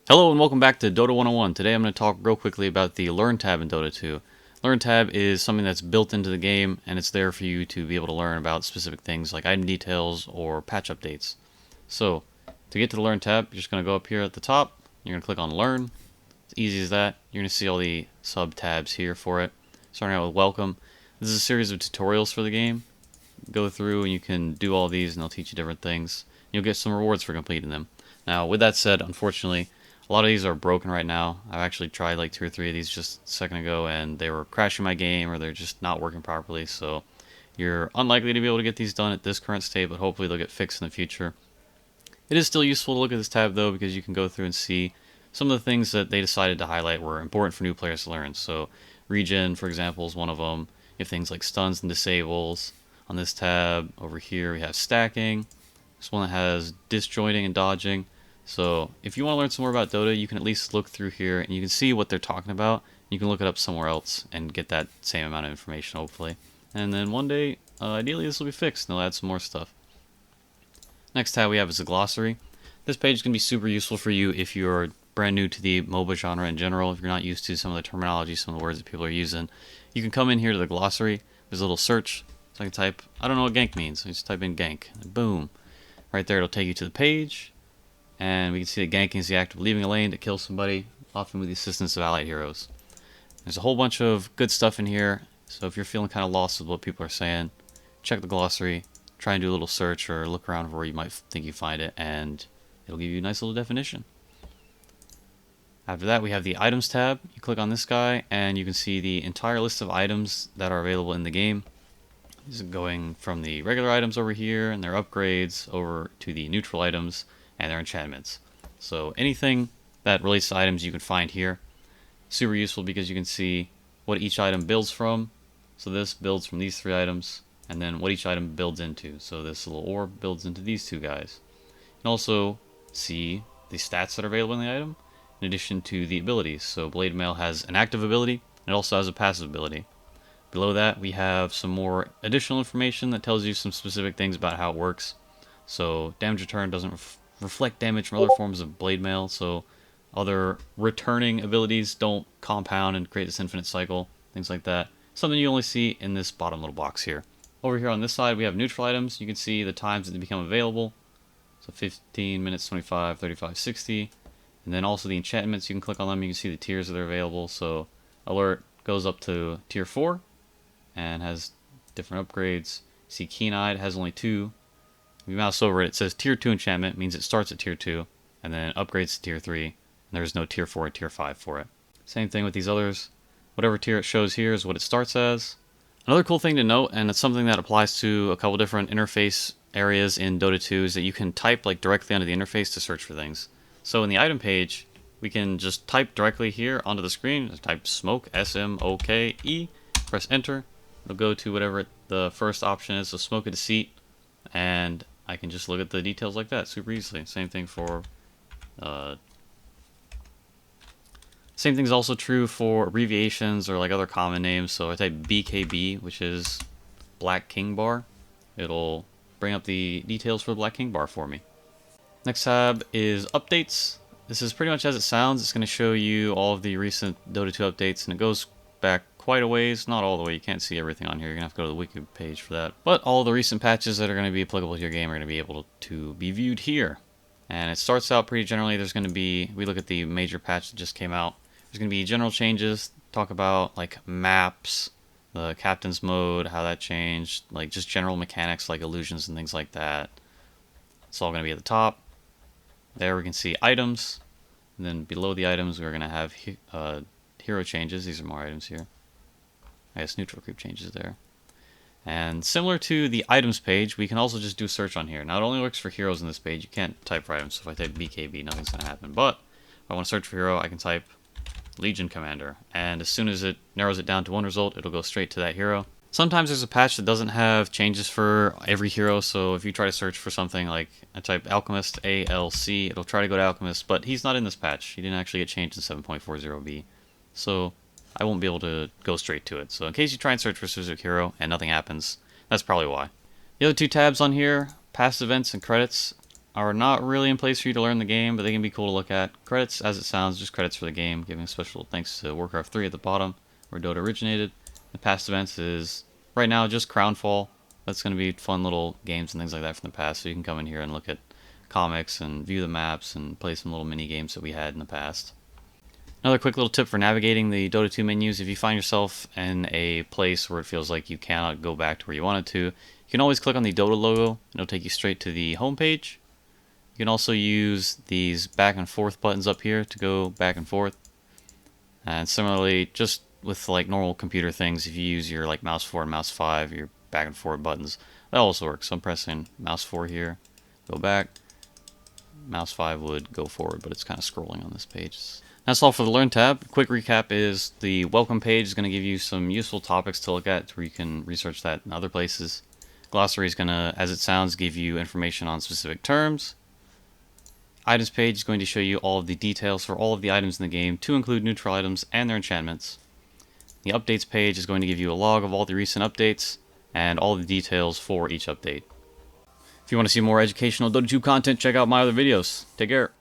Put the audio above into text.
Hello and welcome back to Dota 101. Today I'm going to talk real quickly about the Learn tab in Dota 2. Learn tab is something that's built into the game and it's there for you to be able to learn about specific things like item details or patch updates. So to get to the Learn tab, you're just going to go up here at the top, you're going to click on Learn. It's easy as that. You're going to see all the sub tabs here for it. Starting out with Welcome. This is a series of tutorials for the game. Go through and you can do all these and they'll teach you different things. You'll get some rewards for completing them. Now with that said, unfortunately, a lot of these are broken right now. I've actually tried like 2 or 3 of these just a second ago and they were crashing my game or they're just not working properly. So you're unlikely to be able to get these done at this current state, but hopefully they'll get fixed in the future. It is still useful to look at this tab though because you can go through and see some of the things that they decided to highlight were important for new players to learn. So regen, for example, is one of them. You have things like stuns and disables. On this tab over here we have stacking. This one that has disjointing and dodging. So if you want to learn some more about Dota, you can at least look through here and you can see what they're talking about. You can look it up somewhere else and get that same amount of information, hopefully. And then one day, ideally this will be fixed and they'll add some more stuff. Next tab we have is the Glossary. This page is going to be super useful for you if you're brand new to the MOBA genre in general, if you're not used to some of the terminology, some of the words that people are using. You can come in here to the Glossary. There's a little search. So I can type, I don't know what gank means. So I just type in gank. And boom. Right there it'll take you to the page. And we can see that ganking is the act of leaving a lane to kill somebody, often with the assistance of allied heroes. There's a whole bunch of good stuff in here, so if you're feeling kind of lost with what people are saying, check the glossary, try and do a little search or look around for where you might think you find it, and it'll give you a nice little definition. After that we have the items tab. You click on this guy and you can see the entire list of items that are available in the game. This is going from the regular items over here and their upgrades over to the neutral items and their enchantments. So anything that relates to items you can find here. Super useful because you can see what each item builds from. So this builds from these 3 items, and then what each item builds into. So this little orb builds into these 2 guys. You can also see the stats that are available in the item, in addition to the abilities. So Blade Mail has an active ability, and it also has a passive ability. Below that we have some more additional information that tells you some specific things about how it works. So damage return doesn't reflect damage from other forms of blade mail, so other returning abilities don't compound and create this infinite cycle, things like that. Something you only see in this bottom little box here. Over here on this side we have neutral items. You can see the times that they become available. So 15 minutes, 25, 35, 60. And then also the enchantments, you can click on them, you can see the tiers that are available. So alert goes up to tier 4 and has different upgrades. See Keen-Eyed has only 2. If you mouse over it, it says tier 2 enchantment, means it starts at tier 2 and then upgrades to tier 3, and there's no tier 4 or tier 5 for it. Same thing with these others. Whatever tier it shows here is what it starts as. Another cool thing to note, and it's something that applies to a couple different interface areas in Dota 2, is that you can type like directly onto the interface to search for things. So in the item page, we can just type directly here onto the screen. Just type smoke, S-M-O-K-E, press enter. It'll go to whatever the first option is, so smoke a deceit, and I can just look at the details like that super easily. Same thing for same thing is also true for abbreviations or like other common names. So I type BKB, which is Black King Bar. It'll bring up the details for the Black King Bar for me. Next tab is updates. This is pretty much as it sounds. It's going to show you all of the recent Dota 2 updates, and it goes back quite a ways. Not all the way. You can't see everything on here. You're going to have to go to the wiki page for that. But all the recent patches that are going to be applicable to your game are going to be able to be viewed here. And it starts out pretty generally. There's going to be, we look at the major patch that just came out. There's going to be general changes. Talk about like maps, the captain's mode, how that changed, like just general mechanics like illusions and things like that. It's all going to be at the top. There we can see items. And then below the items we're going to have hero changes. These are more items here. I guess neutral creep changes there. And similar to the items page, we can also just do search on here. Now it only works for heroes in this page. You can't type for items. So if I type BKB, nothing's going to happen. But if I want to search for hero, I can type Legion Commander. And as soon as it narrows it down to one result, it'll go straight to that hero. Sometimes there's a patch that doesn't have changes for every hero. So if you try to search for something like I type Alchemist, A-L-C, it'll try to go to Alchemist. But he's not in this patch. He didn't actually get changed in 7.40b. So I won't be able to go straight to it. So in case you try and search for a specific hero and nothing happens, that's probably why. The other 2 tabs on here, past events and credits. are not really in place for you to learn the game, but they can be cool to look at. Credits, as it sounds, just credits for the game, giving a special thanks to Warcraft 3 at the bottom, where Dota originated. The past events is, right now, just Crownfall. That's going to be fun little games and things like that from the past, so you can come in here and look at comics and view the maps and play some little mini games that we had in the past. Another quick little tip for navigating the Dota 2 menus: if you find yourself in a place where it feels like you cannot go back to where you wanted to, you can always click on the Dota logo and it'll take you straight to the home page. You can also use these back and forth buttons up here to go back and forth. And similarly, just with like normal computer things, if you use your like mouse 4 and mouse 5, your back and forward buttons, that also works. So I'm pressing mouse 4 here, go back. Mouse 5 would go forward, but it's kind of scrolling on this page. That's all for the Learn tab. Quick recap is the welcome page is going to give you some useful topics to look at where you can research that in other places. Glossary is going to, as it sounds, give you information on specific terms. Items page is going to show you all of the details for all of the items in the game, to include neutral items and their enchantments. The updates page is going to give you a log of all the recent updates and all the details for each update. If you want to see more educational Dota 2 content, check out my other videos. Take care.